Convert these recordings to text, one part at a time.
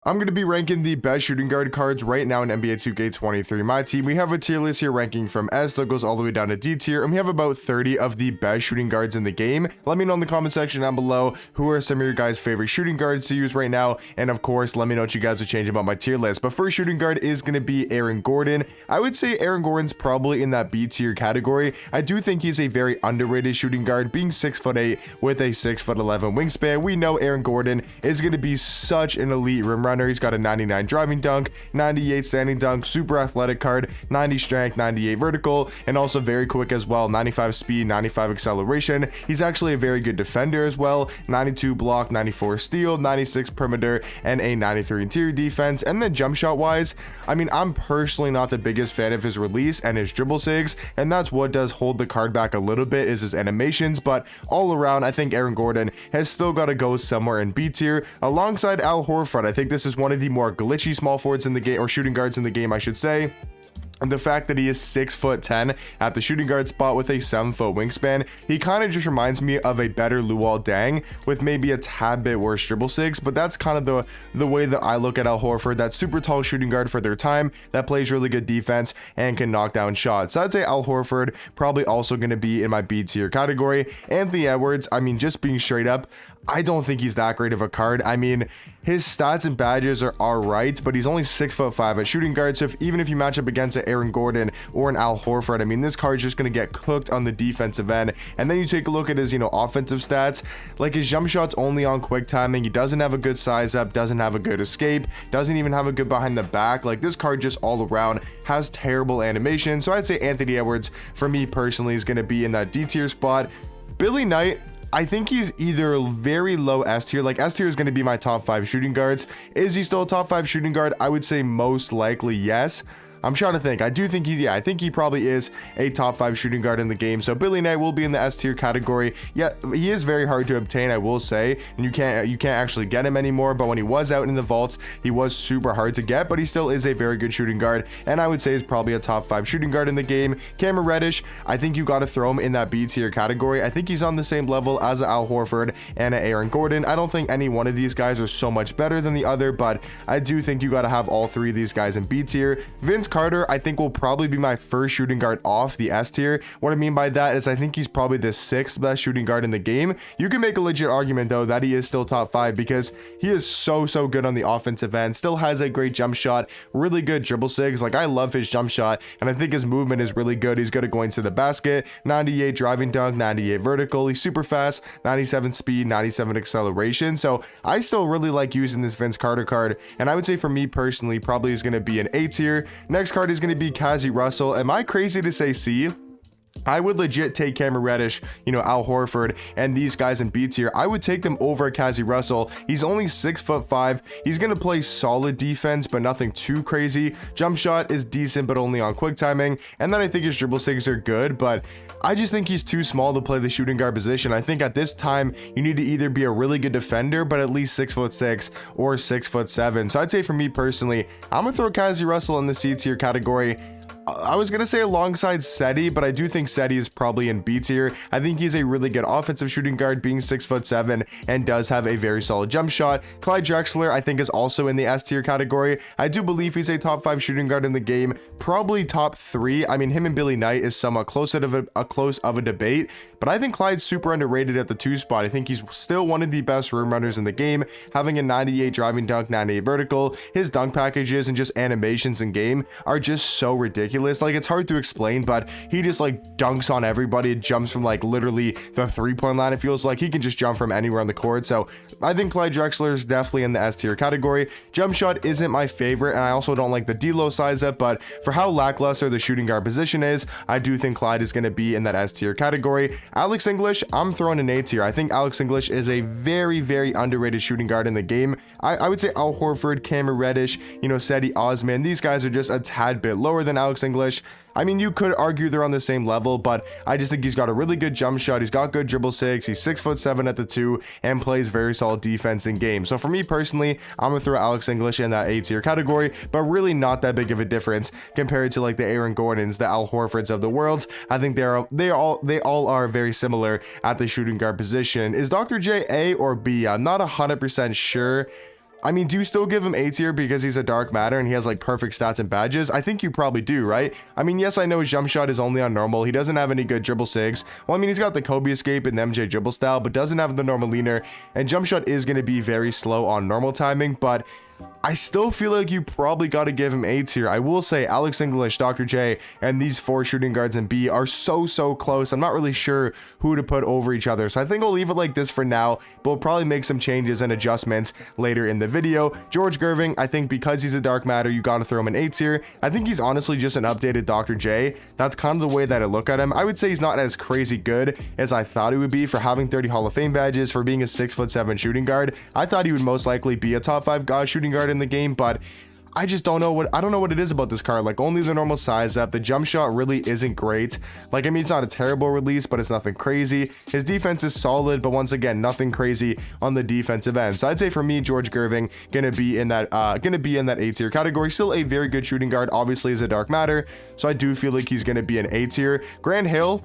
I'm going to be ranking the best shooting guard cards right now in NBA 2K23. My team, we have a tier list here ranking from S that goes all the way down to D tier, and we have about 30 of the best shooting guards in the game. Let me know in the comment section down below who are some of your guys' favorite shooting guards to use right now, and of course, let me know what you guys would change about my tier list. But first shooting guard is going to be Aaron Gordon. I would say Aaron Gordon's probably in that B tier category. I do think he's a very underrated shooting guard, being 6'8" with a 6'11" wingspan. We know Aaron Gordon is going to be such an elite rim runner. He's got a 99 driving dunk, 98 standing dunk, super athletic card, 90 strength, 98 vertical, and also very quick as well, 95 speed, 95 acceleration. He's actually a very good defender as well, 92 block, 94 steal, 96 perimeter, and a 93 interior defense. And then jump shot wise, I mean, I'm personally not the biggest fan of his release and his dribble sigs, and that's what does hold the card back a little bit, is his animations. But all around, I think Aaron Gordon has still got to go somewhere in B tier alongside Al Horford. I think this is one of the more glitchy small forwards in the game, or shooting guards in the game, I should say. And the fact that he is 6'10" at the shooting guard spot with a 7-foot wingspan, he kind of just reminds me of a better Luol Deng with maybe a tad bit worse dribble sigs. But that's kind of the way that I look at Al Horford, that super tall shooting guard for their time that plays really good defense and can knock down shots. So I'd say Al Horford probably also going to be in my B tier category. Anthony Edwards, I mean, just being straight up, I don't think he's that great of a card. I mean, his stats and badges are alright, but he's only 6'5" at shooting guard. So even if you match up against an Aaron Gordon or an Al Horford, I mean, this card's just going to get cooked on the defensive end. And then you take a look at his, offensive stats, like his jump shot's only on quick timing. He doesn't have a good size up, doesn't have a good escape, doesn't even have a good behind the back. Like, this card just all around has terrible animation. So I'd say Anthony Edwards, for me personally, is going to be in that D tier spot. Billy Knight, I think he's either very low S tier, like S tier is going to be my top 5 shooting guards. Is he still a top 5 shooting guard? I would say most likely yes. I'm trying to think. I do think I think he probably is a top 5 shooting guard in the game. So Billy Knight will be in the S tier category. Yeah, he is very hard to obtain, I will say, and you can't actually get him anymore. But when he was out in the vaults, he was super hard to get, but he still is a very good shooting guard, and I would say is probably a top 5 shooting guard in the game. Cameron Reddish, I think you got to throw him in that B tier category. I think he's on the same level as Al Horford and Aaron Gordon. I don't think any one of these guys are so much better than the other, but I do think you got to have all 3 of these guys in B tier. Vince Carter, I think, will probably be my first shooting guard off the S tier. What I mean by that is I think he's probably the 6th best shooting guard in the game. You can make a legit argument though that he is still top 5 because he is so good on the offensive end, still has a great jump shot, really good dribble sigs. Like, I love his jump shot, and I think his movement is really good. He's good at going to the basket, 98 driving dunk, 98 vertical, he's super fast, 97 speed, 97 acceleration. So I still really like using this Vince Carter card, and I would say for me personally, probably is going to be an A tier. Next card is going to be Kazi Russell. Am I crazy to say C? I would legit take Cameron Reddish, Al Horford, and these guys in B tier. I would take them over Kazi Russell. He's only 6'5". He's going to play solid defense, but nothing too crazy. Jump shot is decent, but only on quick timing. And then I think his dribble sigs are good, but I just think he's too small to play the shooting guard position. I think at this time, you need to either be a really good defender, but at least 6'6" or 6'7". So I'd say for me personally, I'm going to throw Kazi Russell in the C tier category. I was going to say alongside Seti, but I do think Seti is probably in B tier. I think he's a really good offensive shooting guard, being 6'7", and does have a very solid jump shot. Clyde Drexler, I think, is also in the S tier category. I do believe he's a top 5 shooting guard in the game, probably top 3. I mean, him and Billy Knight is somewhat close of a debate, but I think Clyde's super underrated at the 2 spot. I think he's still one of the best rim runners in the game, having a 98 driving dunk, 98 vertical. His dunk packages and just animations in game are just so ridiculous. Like, it's hard to explain, but he just like dunks on everybody. It jumps from like literally the 3-point line. It feels like he can just jump from anywhere on the court. So I think Clyde Drexler is definitely in the S tier category. Jump shot isn't my favorite, and I also don't like the D-low size up, but for how lackluster the shooting guard position is, I do think Clyde is going to be in that S tier category. Alex English, I'm throwing an A tier. I think Alex English is a very underrated shooting guard in the game. I would say Al Horford, Cameron Reddish, Seti Osman, these guys are just a tad bit lower than Alex English. I mean, you could argue they're on the same level, but I just think he's got a really good jump shot. He's got good dribble sigs. He's 6'7" at the 2 and plays very solid defense in game. So for me personally, I'm gonna throw Alex English in that A tier category, but really not that big of a difference compared to like the Aaron Gordons, the Al Horfords of the world. I think they all are very similar at the shooting guard position. Is Dr. J A or B? I'm not 100% sure. I mean, do you still give him A tier because he's a dark matter and he has like perfect stats and badges? I think you probably do, right? I mean, yes, I know his jump shot is only on normal. He doesn't have any good dribble sigs. Well, I mean, he's got the Kobe escape and the MJ dribble style, but doesn't have the normal leaner, and jump shot is going to be very slow on normal timing. But I still feel like you probably got to give him A tier. I will say Alex English, Dr. J, and these 4 shooting guards in B are so close. I'm not really sure who to put over each other, so I think I'll leave it like this for now, but we'll probably make some changes and adjustments later in the video. George Gerving, I think because he's a dark matter, you got to throw him in A tier. I think he's honestly just an updated Dr. J. That's kind of the way that I look at him. I would say he's not as crazy good as I thought he would be for having 30 Hall of Fame badges, for being a 6'7" shooting guard. I thought he would most likely be a top 5 shooting guard in the game, but I just don't know what it is about this card. Like, only the normal size up. The jump shot really isn't great. Like, I mean, it's not a terrible release, but it's nothing crazy. His defense is solid, but once again, nothing crazy on the defensive end. So I'd say for me, George Gerving gonna be in that A tier category. Still a very good shooting guard, obviously is a dark matter, so I do feel like he's gonna be an A tier. Grant Hill,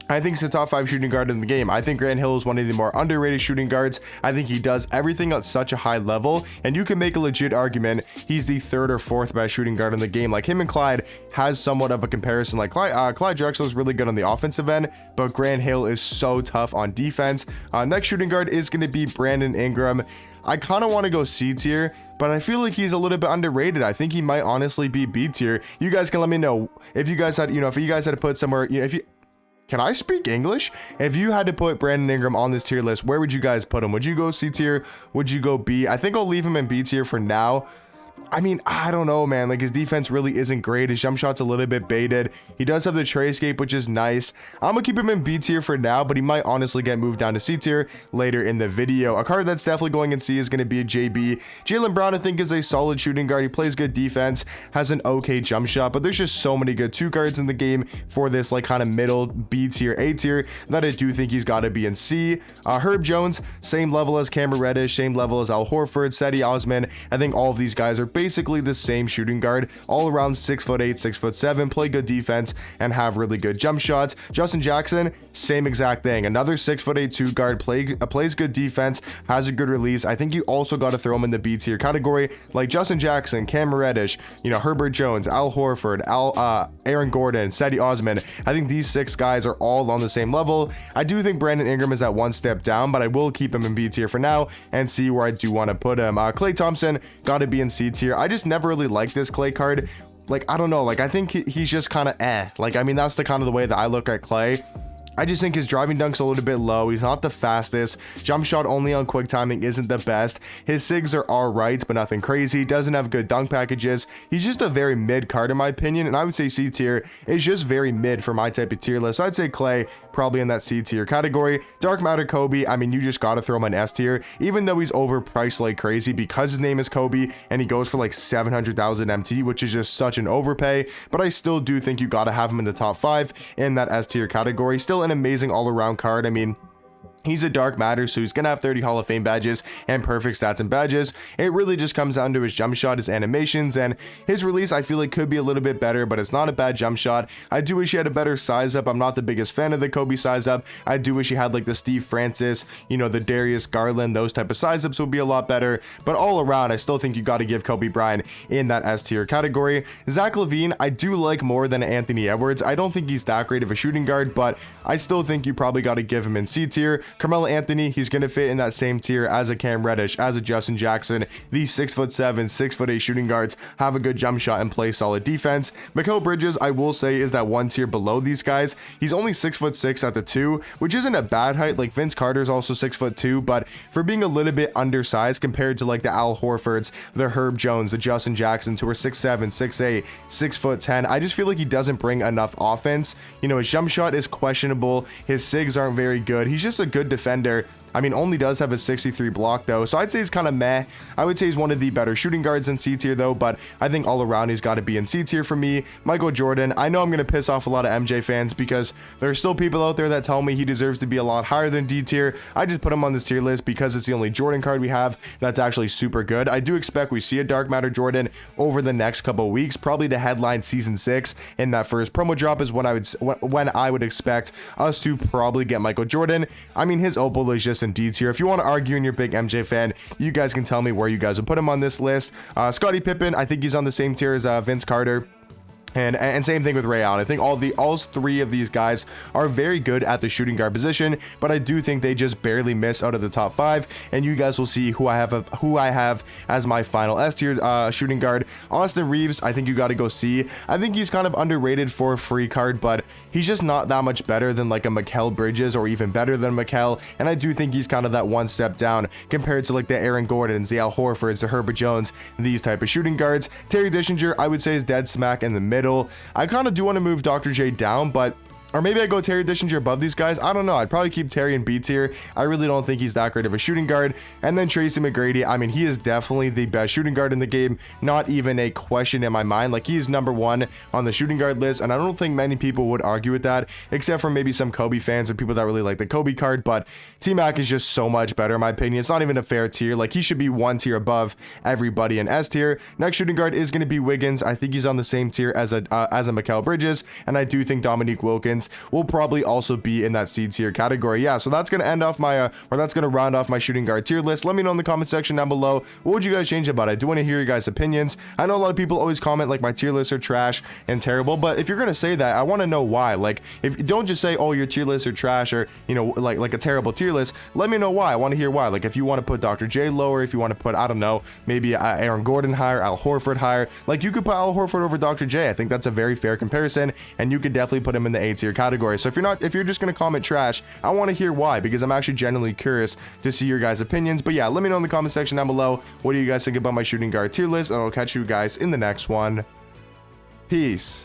I think he's a top 5 shooting guard in the game. I think Grant Hill is one of the more underrated shooting guards. I think he does everything at such a high level, and you can make a legit argument he's the 3rd or 4th best shooting guard in the game. Like, him and Clyde has somewhat of a comparison. Like, Clyde Drexler is really good on the offensive end, but Grant Hill is so tough on defense. Next shooting guard is going to be Brandon Ingram. I kind of want to go C tier, but I feel like he's a little bit underrated. I think he might honestly be B tier. You guys can let me know if you guys had, if you guys had to put somewhere, can I speak English? If you had to put Brandon Ingram on this tier list, where would you guys put him? Would you go C tier? Would you go B? I think I'll leave him in B tier for now. I mean, I don't know, man. Like, his defense really isn't great. His jump shot's a little bit baited. He does have the tray escape, which is nice. I'm gonna keep him in B tier for now, but he might honestly get moved down to C tier later in the video. A card that's definitely going in C is going to be a JB. Jaylen Brown, I think, is a solid shooting guard. He plays good defense, has an okay jump shot, but there's just so many good 2 guards in the game for this, like, kind of middle B tier, A tier, that I do think he's got to be in C. Herb Jones, same level as Cameron Reddish, same level as Al Horford, Cedi Osman. I think all of these guys are basically the same shooting guard, all around 6'8", 6'7", play good defense and have really good jump shots. Justin Jackson, same exact thing, another 6'8" 2 guard, plays good defense, has a good release. I think you also got to throw him in the B tier category, like Justin Jackson, Cameron Reddish, Herbert Jones, Al Horford, Aaron Gordon, Cedi Osman. I think these 6 guys are all on the same level. I do think Brandon Ingram is at 1 step down, but I will keep him in B tier for now and see where I do want to put him. Klay Thompson got to be in C tier. I just never really liked this Klay card. Like, I don't know, like, I think he's just kind of like, I mean, that's the kind of the way that I look at Klay. I just think his driving dunk's a little bit low. He's not the fastest. Jump shot only on quick timing isn't the best. His sigs are all right, but nothing crazy. Doesn't have good dunk packages. He's just a very mid card in my opinion, and I would say C tier is just very mid for my type of tier list. So I'd say Klay probably in that C tier category. Dark matter Kobe, I mean, you just got to throw him in S tier, even though he's overpriced like crazy because his name is Kobe and he goes for like 700,000 MT, which is just such an overpay. But I still do think you got to have him in the top 5 in that S tier category. Still an amazing all-around card. I mean, he's a dark matter, so he's gonna have 30 Hall of Fame badges and perfect stats and badges. It really just comes down to his jump shot, his animations, and his release. I feel like could be a little bit better, but it's not a bad jump shot. I do wish he had a better size up. I'm not the biggest fan of the Kobe size up. I do wish he had like the Steve Francis, the Darius Garland, those type of size ups would be a lot better. But all around, I still think you got to give Kobe Bryant in that S tier category. Zach LaVine, I do like more than Anthony Edwards. I don't think he's that great of a shooting guard, but I still think you probably got to give him in C tier. Carmelo Anthony, he's going to fit in that same tier as a Cam Reddish, as a Justin Jackson. These 6'7", 6'8" shooting guards have a good jump shot and play solid defense. Mikal Bridges, I will say, is that 1 tier below these guys. He's only 6'6" at the 2, which isn't a bad height. Like, Vince Carter's also 6'2", but for being a little bit undersized compared to like the Al Horfords, the Herb Jones, the Justin Jacksons, who are 6'7", 6'8", 6'10", I just feel like he doesn't bring enough offense. His jump shot is questionable. His sigs aren't very good. He's just a good defender. I mean, only does have a 63 block though, so I'd say he's kind of meh. I would say he's one of the better shooting guards in C tier though, but I think all around he's got to be in C tier for me. Michael Jordan, I know I'm going to piss off a lot of MJ fans because there are still people out there that tell me he deserves to be a lot higher than D tier. I just put him on this tier list because it's the only Jordan card we have that's actually super good. I do expect we see a Dark Matter Jordan over the next couple weeks, probably to headline season 6 in that first promo drop is when I would expect us to probably get Michael Jordan. I mean, his opal is just in D tier. If you want to argue and you're a big MJ fan, you guys can tell me where you guys would put him on this list. Scottie Pippen, I think he's on the same tier as Vince Carter. And same thing with Ray Allen. I think all three of these guys are very good at the shooting guard position, but I do think they just barely miss out of the top 5. And you guys will see who I have as my final S tier shooting guard. Austin Reeves, I think you got to go see. I think he's kind of underrated for a free card, but he's just not that much better than like a Mikal Bridges or even better than Mikal. And I do think he's kind of that one step down compared to like the Aaron Gordons, the Al Horfords, the Herbert Jones, these type of shooting guards. Terry Dischinger, I would say, is dead smack in the middle. I kind of do want to move Dr. J down, but or maybe I go Terry Dischinger above these guys. I don't know. I'd probably keep Terry in B tier. I really don't think he's that great of a shooting guard. And then Tracy McGrady. I mean, he is definitely the best shooting guard in the game. Not even a question in my mind. Like, he's number 1 on the shooting guard list. And I don't think many people would argue with that, except for maybe some Kobe fans or people that really like the Kobe card. But T-Mac is just so much better, in my opinion. It's not even a fair tier. Like, he should be 1 tier above everybody in S tier. Next shooting guard is going to be Wiggins. I think he's on the same tier as a Mikal Bridges. And I do think Dominique Wilkins will probably also be in that C tier category. Yeah, so that's gonna end off my or that's gonna round off my shooting guard tier list. Let me know in the comment section down below, what would you guys change about it? I do want to hear your guys' opinions. I know a lot of people always comment like my tier lists are trash and terrible, but if you're gonna say that, I want to know why. Like, if don't just say, oh, your tier lists are trash, or you know, like a terrible tier list. Let me know why. I want to hear why. Like, if you want to put Dr. J lower, if you want to put, I don't know, maybe Aaron Gordon higher, Al Horford higher. Like, you could put Al Horford over Dr. J. I think that's a very fair comparison, and you could definitely put him in the A tier category. So if you're just gonna comment trash, I want to hear why, because I'm actually genuinely curious to see your guys' opinions. But yeah, let me know in the comment section down below, what do you guys think about my shooting guard tier list, and I'll catch you guys in the next one. Peace.